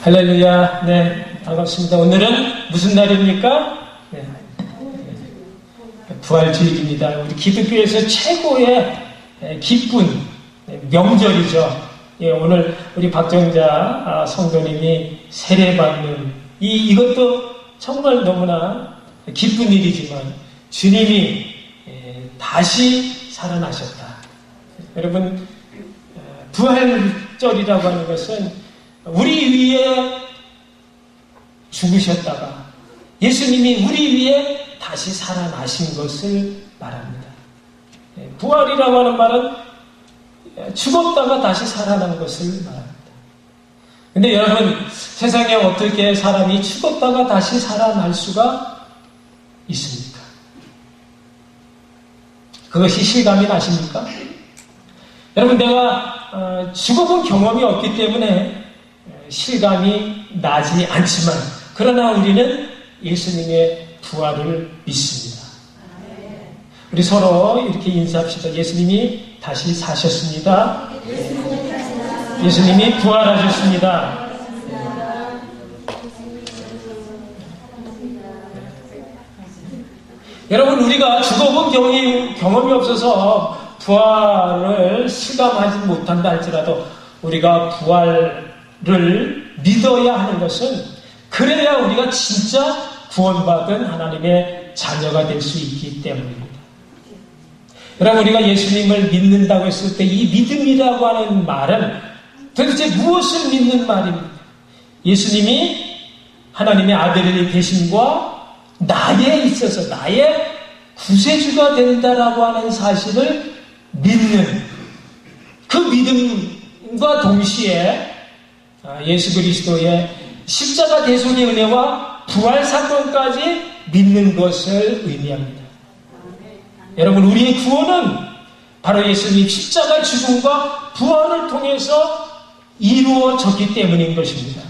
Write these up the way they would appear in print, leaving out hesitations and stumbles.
할렐루야. 네, 반갑습니다. 오늘은 무슨 날입니까? 네, 부활주일입니다. 우리 기독교에서 최고의 기쁜 명절이죠. 예, 오늘 우리 박정자 성도님이 세례받는 이것도 정말 너무나 기쁜 일이지만 주님이 다시 살아나셨다. 여러분, 부활절이라고 하는 것은 우리 위에 죽으셨다가 예수님이 우리 위에 다시 살아나신 것을 말합니다. 부활이라고 하는 말은 죽었다가 다시 살아난 것을 말합니다. 근데 여러분, 세상에 어떻게 사람이 죽었다가 다시 살아날 수가 있습니까? 그것이 실감이 나십니까? 여러분, 내가 죽어본 경험이 없기 때문에 실감이 나지 않지만, 그러나 우리는 예수님의 부활을 믿습니다. 우리 서로 이렇게 인사합시다. 예수님이 다시 사셨습니다. 예수님이 부활하셨습니다. 여러분, 우리가 죽어본 경험이 없어서 부활을 실감하지 못한다 할지라도 우리가 부활을 믿어야 하는 것은, 그래야 우리가 진짜 구원받은 하나님의 자녀가 될 수 있기 때문입니다. 여러분, 우리가 예수님을 믿는다고 했을 때 이 믿음이라고 하는 말은 도대체 무엇을 믿는 말입니까? 예수님이 하나님의 아들이 되심과 나에 있어서 나의 구세주가 된다라고 하는 사실을 믿는 그 믿음과 동시에 예수 그리스도의 십자가 대속의 은혜와 부활 사건까지 믿는 것을 의미합니다. 여러분, 우리의 구원은 바로 예수님 십자가 죽음과 부활을 통해서 이루어졌기 때문인 것입니다.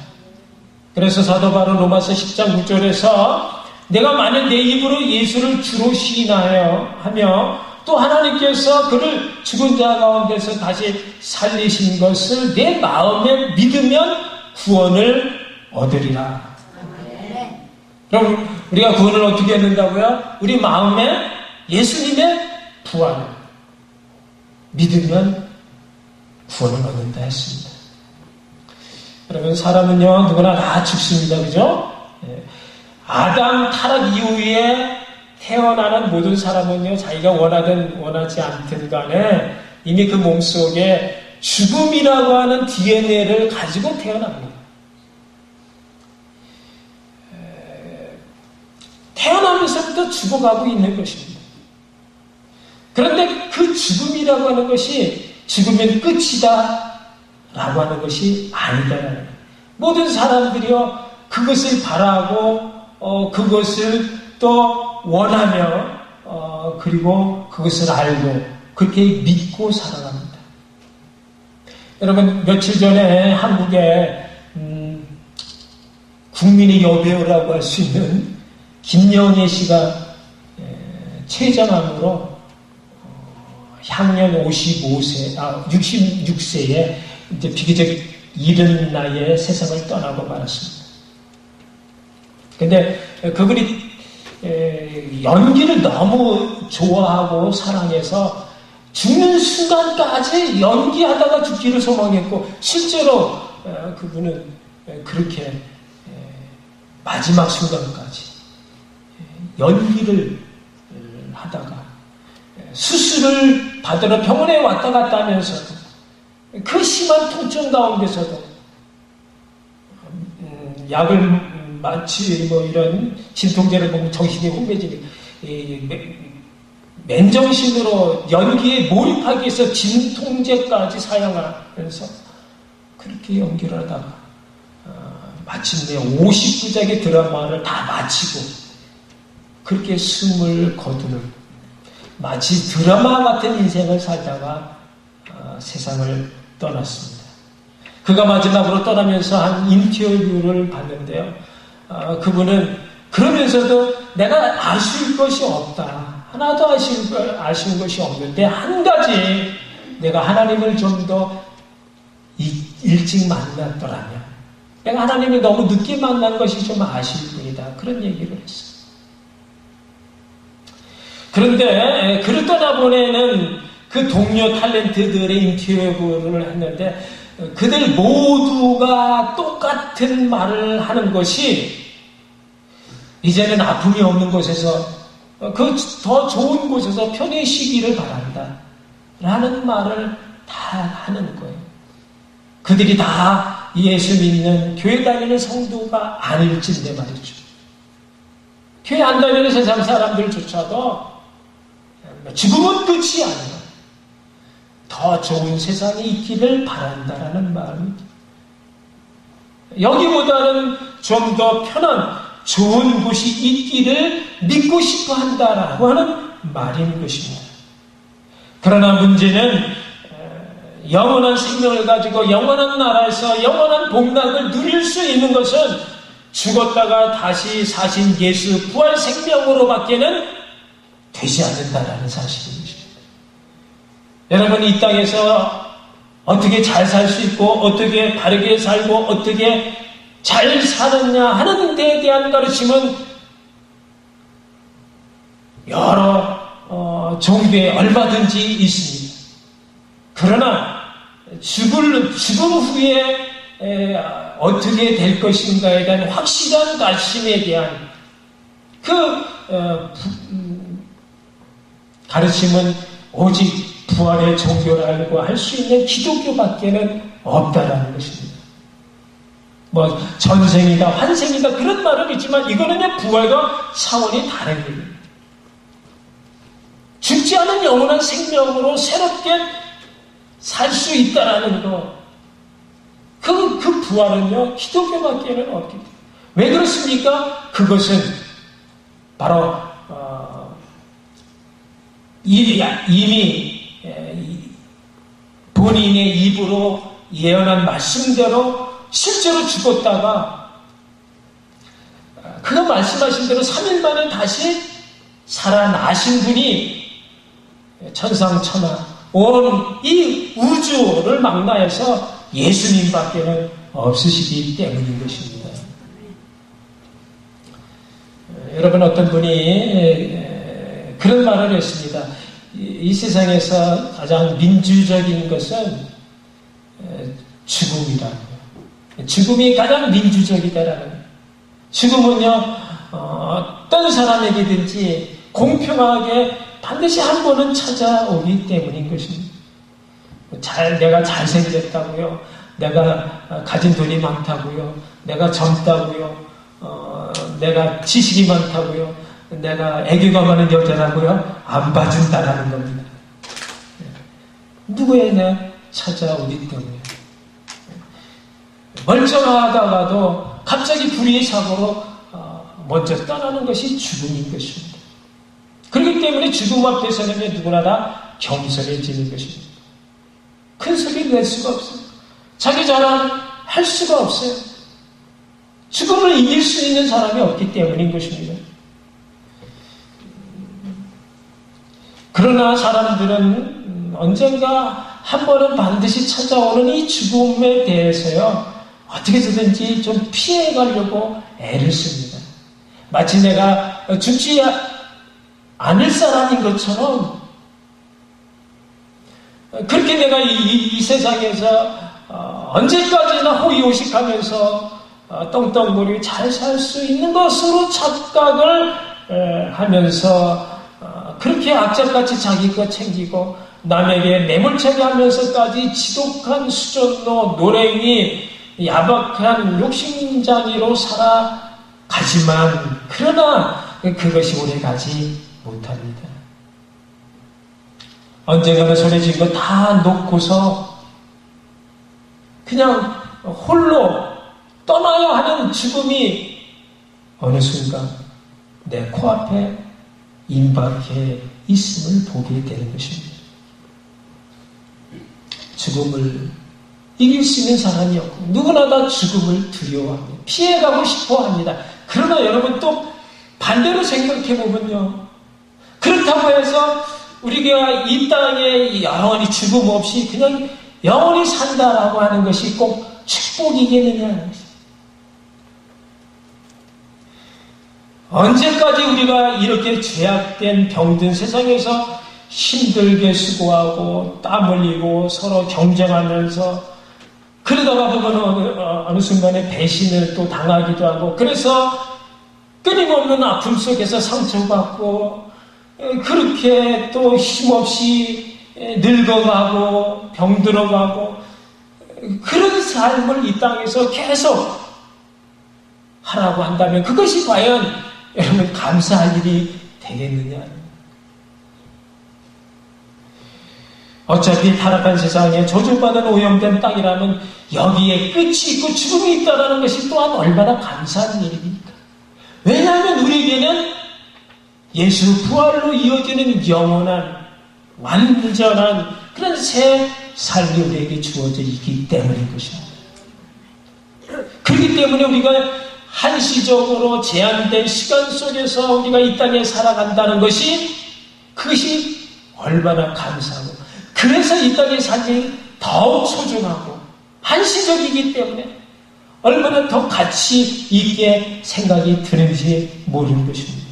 그래서 사도 바로 로마서 10장 9절에서 내가 만일 내 입으로 예수를 주로 시인하며 또 하나님께서 그를 죽은 자 가운데서 다시 살리신 것을 내 마음에 믿으면 구원을 얻으리라. 그럼 우리가 구원을 어떻게 얻는다고요? 우리 마음에 예수님의 부활을 믿으면 구원을 얻는다 했습니다. 여러분, 사람은요 누구나 다 죽습니다. 그죠? 아담 타락 이후에 태어나는 모든 사람은요, 자기가 원하든 원하지 않든 간에 이미 그 몸속에 죽음이라고 하는 DNA를 가지고 태어납니다. 태어나면서부터 죽어가고 있는 것입니다. 그런데 그 죽음이라고 하는 것이 죽으면 끝이다 라고 하는 것이 아니다. 모든 사람들이요 그것을 바라고 그것을 또 원하며 그리고 그것을 알고 그렇게 믿고 살아갑니다. 여러분, 며칠 전에 한국에 국민의 여배우라고 할 수 있는 김영애 씨가 췌장암으로 향년 66세에 이제 비교적 이른 나이에 세상을 떠나고 말았습니다. 근데 그분이 연기를 너무 좋아하고 사랑해서 죽는 순간까지 연기하다가 죽기를 소망했고, 실제로 그분은 그렇게 마지막 순간까지 연기를 하다가 수술을 받으러 병원에 왔다 갔다 하면서도 그 심한 통증 가운데서도 약을 마치 이런 진통제를 먹으면 정신이 혼미해지니 맨정신으로 연기에 몰입하기 위해서 진통제까지 사용하면서 그렇게 연기를 하다가 마침내 50부작의 드라마를 다 마치고 그렇게 숨을 거두는 마치 드라마 같은 인생을 살다가 세상을 떠났습니다. 그가 마지막으로 떠나면서 한 인터뷰를 봤는데요. 그분은 그러면서도 내가 아쉬울 것이 없다. 하나도 아쉬운 것이 없는데 한 가지, 내가 하나님을 좀 더 일찍 만났더라면 내가 하나님을 너무 늦게 만난 것이 좀 아쉬울 뿐이다. 그런 얘기를 했어요. 그런데 그를 떠나보내는 그 동료 탤런트들의 인터뷰를 했는데 그들 모두가 똑같은 말을 하는 것이 이제는 아픔이 없는 곳에서 그 더 좋은 곳에서 편히 쉬기를 바란다 라는 말을 다 하는 거예요. 그들이 다 예수 믿는 교회 다니는 성도가 아닐진데 말이죠. 교회 안 다니는 세상 사람들조차도 죽음은 끝이 아니라 더 좋은 세상이 있기를 바란다라는 마음입니다. 여기보다는 좀 더 편한 좋은 곳이 있기를 믿고 싶어 한다라고 하는 말인 것입니다. 그러나 문제는 영원한 생명을 가지고 영원한 나라에서 영원한 복락을 누릴 수 있는 것은 죽었다가 다시 사신 예수 부활 생명으로밖에는 되지 않는다라는 사실인 것입니다. 여러분 이 땅에서 어떻게 잘 살 수 있고 어떻게 바르게 살고 어떻게 잘 사느냐 하는 데에 대한 가르침은 여러 종교에 얼마든지 있습니다. 그러나 죽음 후에 어떻게 될 것인가에 대한 확실한 가르침에 대한 그 가르침은 오직 부활의 종교라고 할 수 있는 기독교밖에는 없다라는 것입니다. 뭐 전생이다 환생이다 그런 말은 있지만 이거는 부활과 차원이 다른 겁니다. 죽지 않은 영원한 생명으로 새롭게 살 수 있다라는 것. 그 부활은요 기독교밖에는 없기 때문에. 왜 그렇습니까? 그것은 바로 이미 본인의 입으로 예언한 말씀대로 실제로 죽었다가 그가 말씀하신 대로 3일 만에 다시 살아나신 분이 천상천하 온 이 우주를 망라해서 예수님밖에는 없으시기 때문인 것입니다. 여러분 어떤 분이 그런 말을 했습니다. 이 세상에서 가장 민주적인 것은 죽음이라는 거예요. 죽음이 가장 민주적이다라는 거예요. 죽음은요 어떤 사람에게든지 공평하게 반드시 한 번은 찾아오기 때문인 것입니다. 내가 잘생겼다고요. 내가 가진 돈이 많다고요. 내가 젊다고요. 내가 지식이 많다고요. 내가 애교가 많은 여자라고요. 안 봐준다라는 겁니다. 누구에나 찾아오기 때문에. 멀쩡하다가도 갑자기 불의의 사고로 먼저 떠나는 것이 죽음인 것입니다. 그렇기 때문에 죽음 앞에서는 누구나 다 겸손해지는 것입니다. 큰 소리 낼 수가 없어요. 자기 자랑 할 수가 없어요. 죽음을 이길 수 있는 사람이 없기 때문인 것입니다. 그러나 사람들은 언젠가 한 번은 반드시 찾아오는 이 죽음에 대해서요 어떻게 해서든지 좀 피해가려고 애를 씁니다. 마치 내가 죽지 않을 사람인 것처럼 그렇게 내가 이 세상에서 언제까지나 호의호식하면서 떵떵거리고 잘 살 수 있는 것으로 착각을 하면서 그렇게 악착같이 자기 것 챙기고 남에게 매몰차게 하면서까지 지독한 수전노, 노랭이, 야박한 욕심장이로 살아가지만 그러나 그것이 오래가지 못합니다. 언젠가는 손해진 거 다 놓고서 그냥 홀로 떠나야 하는 죽음이 어느 순간 내 코앞에 임박해 있음을 보게 되는 것입니다. 죽음을 이길 수 있는 사람이 없고 누구나 다 죽음을 두려워합니다. 피해가고 싶어합니다. 그러나 여러분 또 반대로 생각해보면요. 그렇다고 해서 우리가 이 땅에 영원히 죽음 없이 그냥 영원히 산다라고 하는 것이 꼭 축복이겠느냐 하는 것입니다. 언제까지 우리가 이렇게 죄악된 병든 세상에서 힘들게 수고하고 땀 흘리고 서로 경쟁하면서 그러다가 보면 어느 순간에 배신을 또 당하기도 하고 그래서 끊임없는 아픔 속에서 상처받고 그렇게 또 힘없이 늙어가고 병들어가고 그런 삶을 이 땅에서 계속 하라고 한다면 그것이 과연 여러분 감사할 일이 되겠느냐? 어차피 타락한 세상에 저주받은 오염된 땅이라면 여기에 끝이 있고 죽음이 있다는 것이 또한 얼마나 감사한 일입니까? 왜냐하면 우리에게는 예수 부활로 이어지는 영원한 완전한 그런 새 삶이 우리에게 주어져 있기 때문인 것입니다. 그렇기 때문에 우리가 한시적으로 제한된 시간 속에서 우리가 이 땅에 살아간다는 것이 그것이 얼마나 감사하고 그래서 이 땅의 삶이 더욱 소중하고 한시적이기 때문에 얼마나 더 가치 있게 생각이 드는지 모르는 것입니다.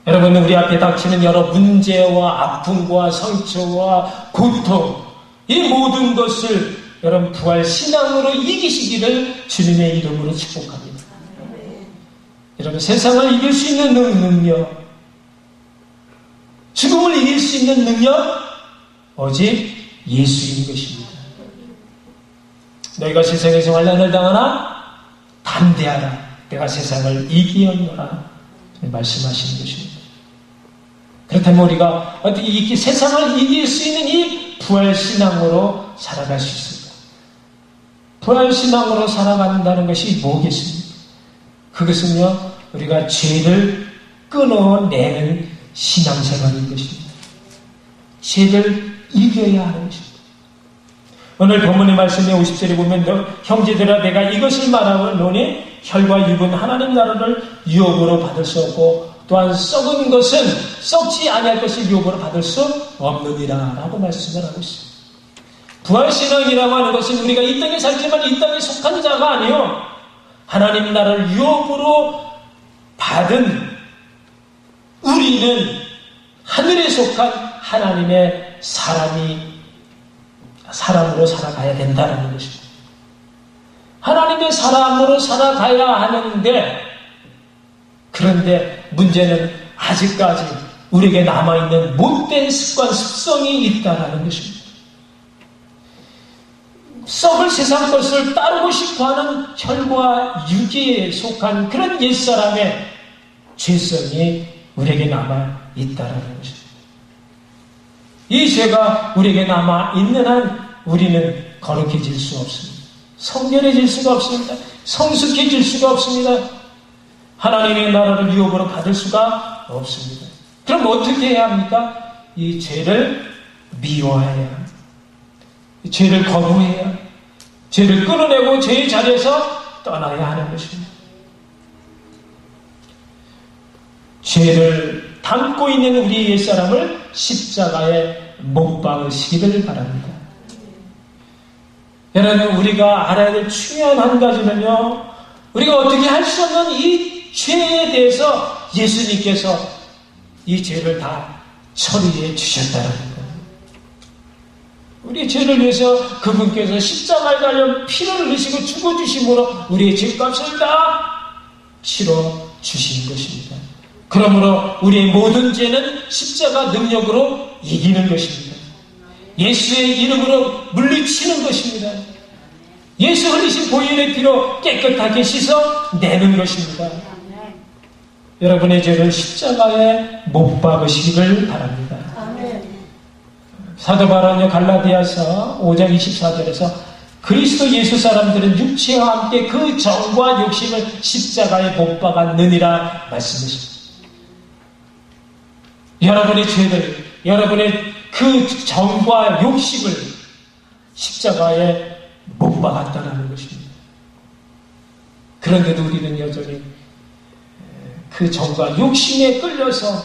여러분 우리 앞에 닥치는 여러 문제와 아픔과 상처와 고통 이 모든 것을 여러분 부활 신앙으로 이기시기를 주님의 이름으로 축복합니다. 여러분 세상을 이길 수 있는 능력 죽음을 이길 수 있는 능력 오직 예수인 것입니다. 너희가 세상에서 환난을 당하나 담대하라 내가 세상을 이기었노라 말씀하시는 것입니다. 그렇다면 우리가 어떻게 이 세상을 이길 수 있는 이 부활신앙으로 살아갈 수 있을까? 부활신앙으로 살아간다는 것이 뭐겠습니까? 그것은요 우리가 죄를 끊어내는 신앙생활인 것입니다. 죄를 이겨야 하는 것입니다. 오늘 본문의 말씀에 50절에 보면 형제들아 내가 이것을 말하노니 혈과 육은 하나님 나라를 유업으로 받을 수 없고 또한 썩은 것은 썩지 아니할 것을 유업으로 받을 수 없느니라 라고 말씀을 하고 있습니다. 부활신앙이라고 하는 것은 우리가 이 땅에 살지만 이 땅에 속한 자가 아니요 하나님 나라를 유업으로 받은 우리는 하늘에 속한 하나님의 사람으로 살아가야 된다는 것입니다. 하나님의 사람으로 살아가야 하는데 그런데 문제는 아직까지 우리에게 남아있는 못된 습관, 습성이 있다는 것입니다. 썩을 세상 것을 따르고 싶어하는 혈과 육에 속한 그런 옛사람의 죄성이 우리에게 남아있다는 것입니다. 이 죄가 우리에게 남아있는 한 우리는 거룩해질 수 없습니다. 성결해질 수가 없습니다. 성숙해질 수가 없습니다. 하나님의 나라를 유업으로 받을 수가 없습니다. 그럼 어떻게 해야 합니까? 이 죄를 미워해야 합니다. 죄를 거부해야 죄를 끊어내고 죄의 자리에서 떠나야 하는 것입니다. 죄를 담고 있는 우리 옛사람을 십자가에 못 박으시기를 바랍니다. 여러분 우리가 알아야 될 중요한 한 가지는요 우리가 어떻게 할 수 없는 이 죄에 대해서 예수님께서 이 죄를 다 처리해 주셨다는 거예요. 우리의 죄를 위해서 그분께서 십자가에 달려 피를 흘리시고 죽어주심으로 우리의 죄값을 다 치러 주신 것입니다. 그러므로 우리의 모든 죄는 십자가 능력으로 이기는 것입니다. 예수의 이름으로 물리치는 것입니다. 예수 흘리신 보혈의 피로 깨끗하게 씻어내는 것입니다. 여러분의 죄를 십자가에 못 박으시기를 바랍니다. 사도 바울은요 갈라디아서 5장 24절에서 그리스도 예수 사람들은 육체와 함께 그 정과 욕심을 십자가에 못 박았느니라 말씀하십니다. 여러분의 죄를 여러분의 그 정과 욕심을 십자가에 못 박았다는 것입니다. 그런데도 우리는 여전히 그 정과 욕심에 끌려서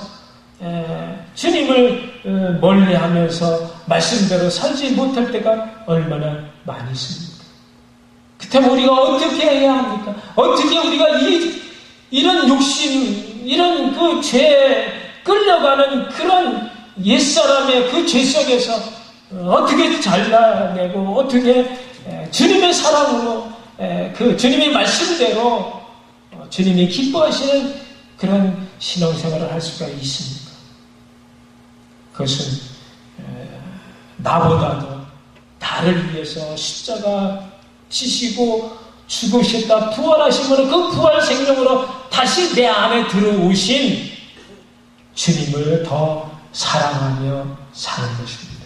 주님을 멀리하면서 말씀대로 살지 못할 때가 얼마나 많이 있습니까? 그렇다면 우리가 어떻게 해야 합니까? 어떻게 우리가 이 이런 욕심, 이런 그 죄에 끌려가는 그런 옛사람의 그 죄 속에서 어떻게 잘라내고 어떻게 주님의 사랑으로 그 주님의 말씀대로 주님이 기뻐하시는 그런 신앙생활을 할 수가 있습니까? 그것은 나보다도 나를 위해서 십자가 지시고 죽으셨다 부활하시면 그 부활 생명으로 다시 내 안에 들어오신 주님을 더 사랑하며 사는 것입니다.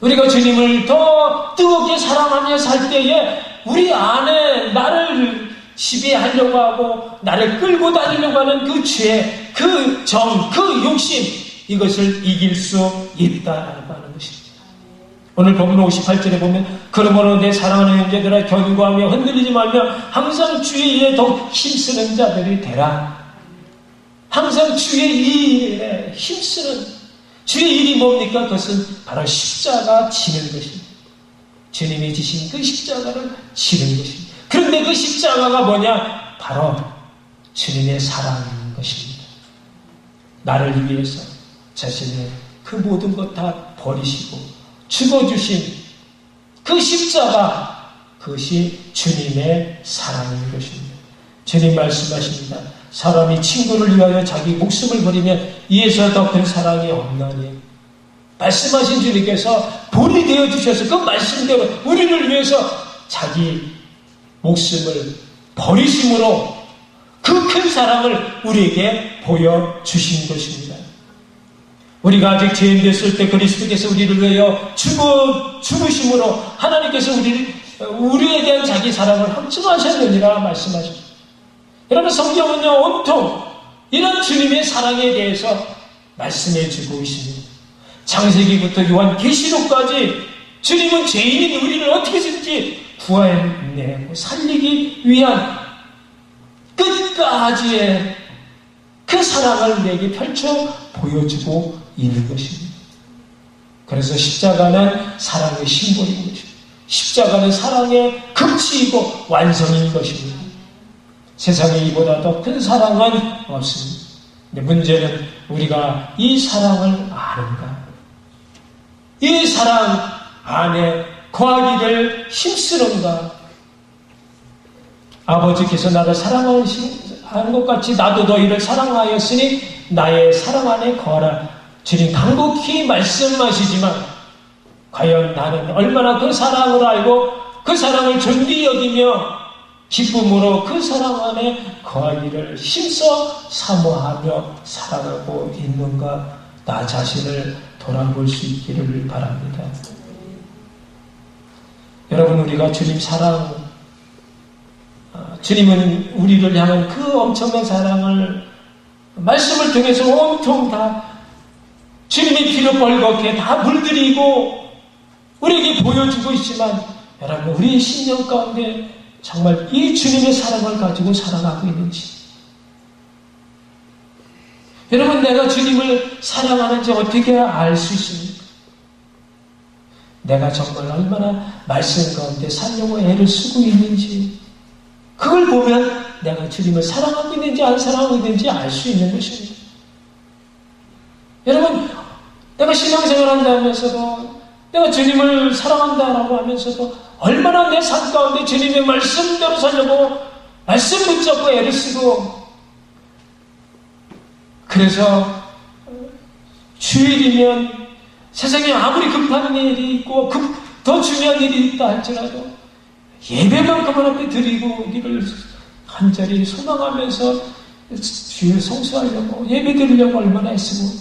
우리가 주님을 더 뜨겁게 사랑하며 살 때에 우리 안에 나를 지배하려고 하고 나를 끌고 다니려고 하는 그 죄, 그 정, 그 욕심, 이것을 이길 수 있다라고 하는 것입니다. 오늘 본문 58절에 보면 그러므로 내 사랑하는 형제들아 견고하며 흔들리지 말며 항상 주의 일에 더욱 힘쓰는 자들이 되라. 항상 주의 일에 힘쓰는 주의 일이 뭡니까? 그것은 바로 십자가 지는 것입니다. 주님이 지신 그 십자가를 지는 것입니다. 그런데 그 십자가가 뭐냐? 바로 주님의 사랑인 것입니다. 나를 위해서 자신의 그 모든 것 다 버리시고 죽어주신 그 십자가, 그것이 주님의 사랑인 것입니다. 주님 말씀하십니다. 사람이 친구를 위하여 자기 목숨을 버리면 이에서 더 큰 사랑이 없나니. 말씀하신 주님께서 본이 되어주셔서 그 말씀대로 우리를 위해서 자기 목숨을 버리심으로 그 큰 사랑을 우리에게 보여주신 것입니다. 우리가 아직 죄인 됐을 때 그리스도께서 우리를 위하여 죽으심으로 하나님께서 우리에 대한 자기 사랑을 확증하셨느니라 말씀하십니다. 여러분, 성경은요 온통 이런 주님의 사랑에 대해서 말씀해 주고 있습니다. 창세기부터 요한계시록까지 주님은 죄인인 우리를 어떻게든지 구해내고 살리기 위한 끝까지의 그 사랑을 내게 펼쳐 보여주고 있는 것입니다. 그래서 십자가는 사랑의 심볼인 것입니다. 십자가는 사랑의 극치이고 완성인 것입니다. 세상에 이보다 더 큰 사랑은 없습니다. 근데 문제는 우리가 이 사랑을 아는가? 이 사랑 안에 거하기를 힘쓰는가? 아버지께서 나를 사랑하는 것 같이 나도 너희를 사랑하였으니 나의 사랑 안에 거하라. 주님 간곡히 말씀하시지만 과연 나는 얼마나 그 사랑을 알고 그 사랑을 존귀 여기며 기쁨으로 그 사랑 안에 거하기를 힘써 사모하며 살아가고 있는가? 나 자신을 돌아볼 수 있기를 바랍니다. 여러분, 우리가 주님 사랑, 주님은 우리를 향한 그 엄청난 사랑을 말씀을 통해서 온통 다 주님의 피로 벌겋게 다 물들이고 우리에게 보여주고 있지만, 여러분, 우리의 신령 가운데 정말 이 주님의 사랑을 가지고 살아가고 있는지, 여러분, 내가 주님을 사랑하는지 어떻게 알 수 있습니까? 내가 정말 얼마나 말씀 가운데 살려고 애를 쓰고 있는지, 그걸 보면 내가 주님을 사랑하고 있는지 안 사랑하고 있는지 알 수 있는 것입니다. 여러분, 내가 신앙생활 한다면서도, 내가 주님을 사랑한다라고 하면서도 얼마나 내 삶 가운데 주님의 말씀대로 살려고 말씀 붙잡고 애를 쓰고, 그래서 주일이면 세상에 아무리 급한 일이 있고 더 중요한 일이 있다 할지라도 예배만큼은 앞에 드리고 우리를 간절히 소망하면서 주일 성수하려고 예배 드리려고 얼마나 했으면,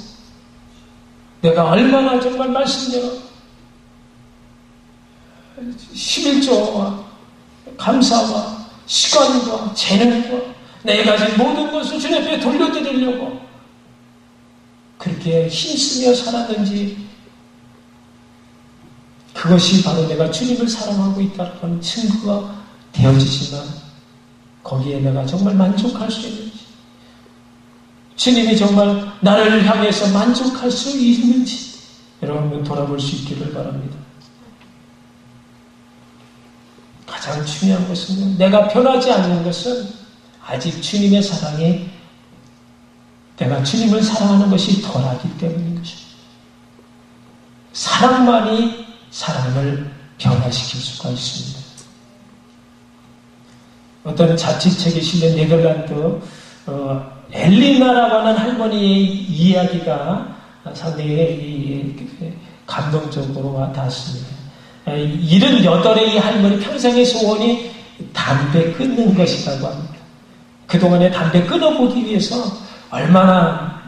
내가 얼마나 정말 말씀대로 11조와 감사와 시간과 재능과 내가 가진 모든 것을 주님 앞에 돌려드리려고 그렇게 힘쓰며 살았는지, 그것이 바로 내가 주님을 사랑하고 있다는 건 증거가 되어지지만 거기에 내가 정말 만족할 수 있는지, 주님이 정말 나를 향해서 만족할 수 있는지 여러분 돌아볼 수 있기를 바랍니다. 가장 중요한 것은 내가 변하지 않는 것은 아직 주님의 사랑이 내가 주님을 사랑하는 것이 덜하기 때문인 것입니다. 사랑만이 사람을 변화시킬 수가 있습니다. 어떤 자취책에 실린 네덜란드 엘리나라고 하는 할머니의 이야기가 상당히 감동적으로 와닿았습니다. 78의 이 할머니 평생의 소원이 담배 끊는 것이라고 합니다. 그동안에 담배 끊어보기 위해서 얼마나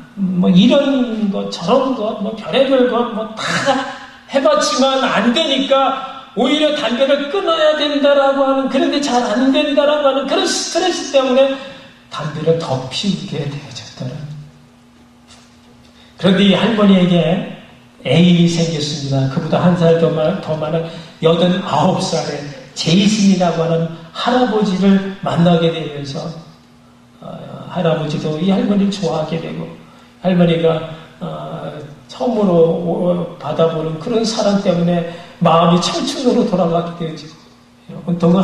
이런 것 저런 것 별의별 것 다 해봤지만 안 되니까 오히려 담배를 끊어야 된다라고 하는, 그런데 잘 안 된다라고 하는 그런 스트레스 때문에 담배를 더 피우게 되어졌더라. 그런데 이 할머니에게 애인이 생겼습니다. 그보다 한 살 더 많은 89살의 제이슨이라고 하는 할아버지를 만나게 되면서 할아버지도 이 할머니를 좋아하게 되고, 할머니가 처음으로 받아보는 그런 사랑 때문에 마음이 청춘으로 돌아가게 되죠. 보통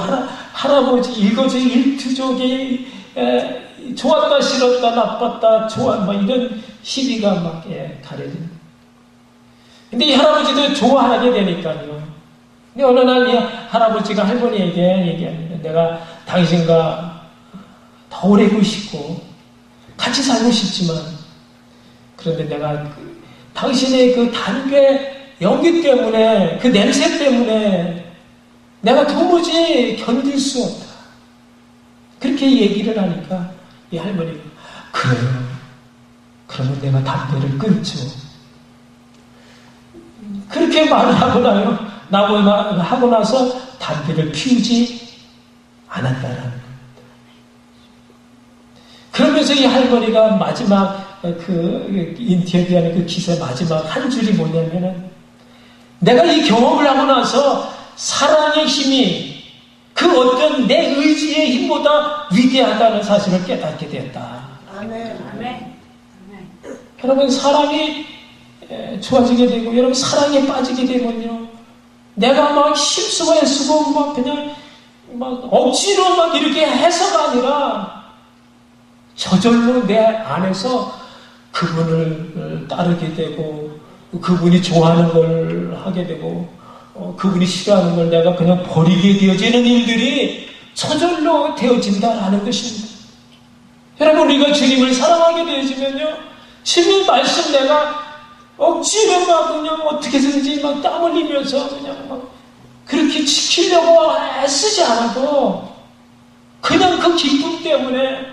할아버지 일거지 일투족이 좋았다 싫었다 나빴다 좋아 이런 시비가 막 가려집니다. 근데 이 할아버지도 좋아하게 되니까요. 근데 어느 날 이 할아버지가 할머니에게 얘기합니다. 내가 당신과 더 오래 있고 싶고 같이 살고 싶지만, 그런데 내가 당신의 그 담배 연기 때문에, 그 냄새 때문에 내가 도무지 견딜 수 없다. 그렇게 얘기를 하니까 이 할머니가 그래요. 그러면 내가 담배를 끊죠. 그렇게 말을 하고 나서 담배를 피우지 않았다라는 겁니다. 그러면서 이 할머니가 마지막 그 인터뷰하는 그 기사의 마지막 한 줄이 뭐냐면은, 내가 이 경험을 하고 나서 사랑의 힘이 그 어떤 내 의지의 힘보다 위대하다는 사실을 깨닫게 되었다. 아멘. 아멘. 여러분, 사랑이 좋아지게 되고, 여러분 사랑에 빠지게 되면요, 내가 막 힘쓰고 애쓰고 막 그냥 막 억지로 막 이렇게 해서가 아니라 저절로 내 안에서 그분을 따르게 되고, 그분이 좋아하는 걸 하게 되고, 그분이 싫어하는 걸 내가 그냥 버리게 되어지는 일들이 저절로 되어진다라는 것입니다. 여러분, 우리가 주님을 사랑하게 되어지면요, 주님 말씀 내가 억지로 막 그냥 어떻게든지 막 땀 흘리면서 그냥 막 그렇게 지키려고 애쓰지 않아도 그냥 그 기쁨 때문에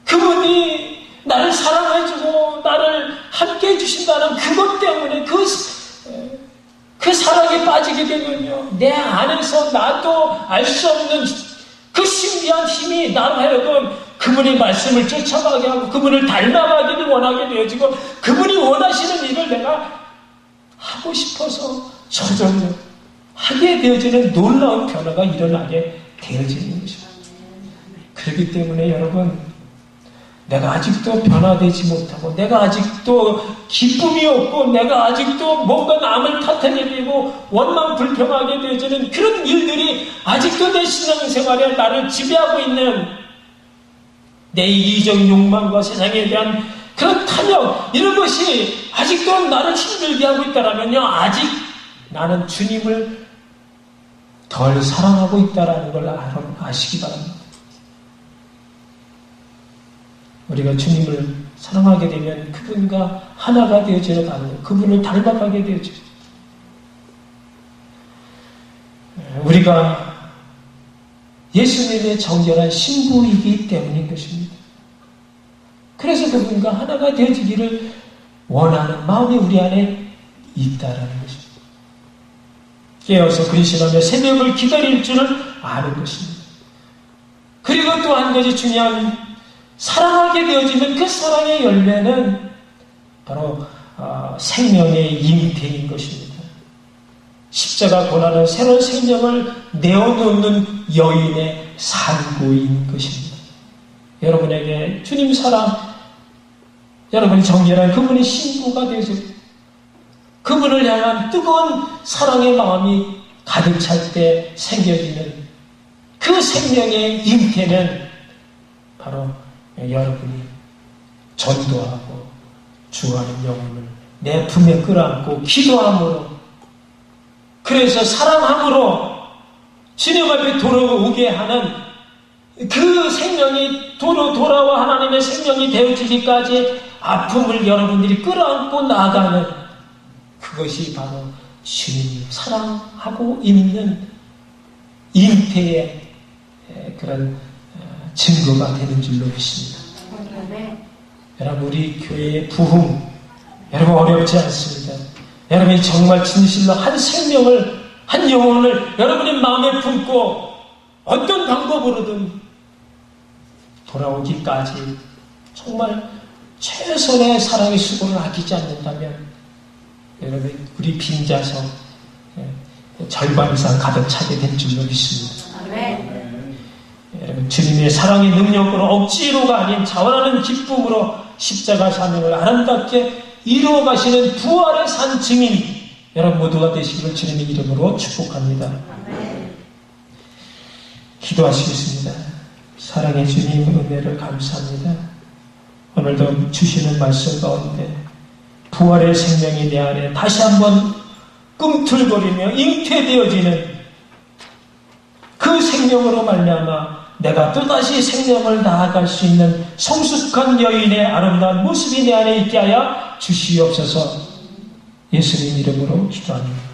그분이 나를 사랑해주고 나를 함께 해주신다는 그것 때문에 그 사랑에 빠지게 되면요, 내 안에서 나도 알 수 없는 그 신비한 힘이 나로 하여금 그분의 말씀을 쫓아가게 하고 그분을 닮아가기를 원하게 되어지고, 그분이 원하시는 일을 내가 하고 싶어서 저절로 하게 되어지는 놀라운 변화가 일어나게 되어지는 것입니다. 그렇기 때문에 여러분, 내가 아직도 변화되지 못하고, 내가 아직도 기쁨이 없고, 내가 아직도 뭔가 남을 탓하게 되고 원망 불평하게 되어지는 그런 일들이 아직도 내 신앙생활에 나를 지배하고 있는 내 이기적 욕망과 세상에 대한 그런 탐욕, 이런 것이 아직도 나를 힘들게 하고 있다면요, 아직 나는 주님을 덜 사랑하고 있다는 걸 아시기 바랍니다. 우리가 주님을 사랑하게 되면 그분과 하나가 되어져 가는, 그분을 닮아가게 되어져. 우리가 예수님의 정결한 신부이기 때문인 것입니다. 그래서 그분과 하나가 되어지기를 원하는 마음이 우리 안에 있다라는 것입니다. 깨어서 그리스도의 새벽을 기다릴 줄을 아는 것입니다. 그리고 또 한 가지 중요한, 사랑하게 되어지는 그 사랑의 열매는 바로 생명의 잉태인 것입니다. 십자가 고난은 새로운 생명을 내어놓는 여인의 산고인 것입니다. 여러분에게 주님 사랑, 여러분이 정결한 그분의 신부가 되어서 그분을 향한 뜨거운 사랑의 마음이 가득 찰 때 생겨지는 그 생명의 잉태는 바로 여러분이 전도하고 주하는 영혼을 내 품에 끌어안고 기도함으로, 그래서 사랑함으로 주님 앞에 돌아오게 하는 그 생명이 돌아와 하나님의 생명이 되어지기까지 아픔을 여러분들이 끌어안고 나가는, 그것이 바로 주님이 사랑하고 있는 잉태의 그런 증거가 되는 줄로 믿습니다. 여러분, 우리 교회의 부흥 여러분 어렵지 않습니다. 여러분이 정말 진실로 한 생명을, 한 영혼을 여러분의 마음에 품고 어떤 방법으로든 돌아오기까지 정말 최선의 사랑의 수고를 아끼지 않는다면 여러분 우리 빈자석 절반 이상 가득 차게 될 줄로 믿습니다. 여러분 주님의 사랑의 능력으로 억지로가 아닌 자원하는 기쁨으로 십자가 사명을 아름답게 이루어 가시는 부활의 산 증인 여러분 모두가 되시기를 주님의 이름으로 축복합니다. 기도하시겠습니다. 사랑의 주님 은혜를 감사합니다. 오늘도 주시는 말씀 가운데 부활의 생명이 내 안에 다시 한번 꿈틀거리며 잉태되어지는 그 생명으로 말미암아 내가 또다시 생명을 나아갈 수 있는 성숙한 여인의 아름다운 모습이 내 안에 있게 하여 주시옵소서. 예수님 이름으로 기도합니다.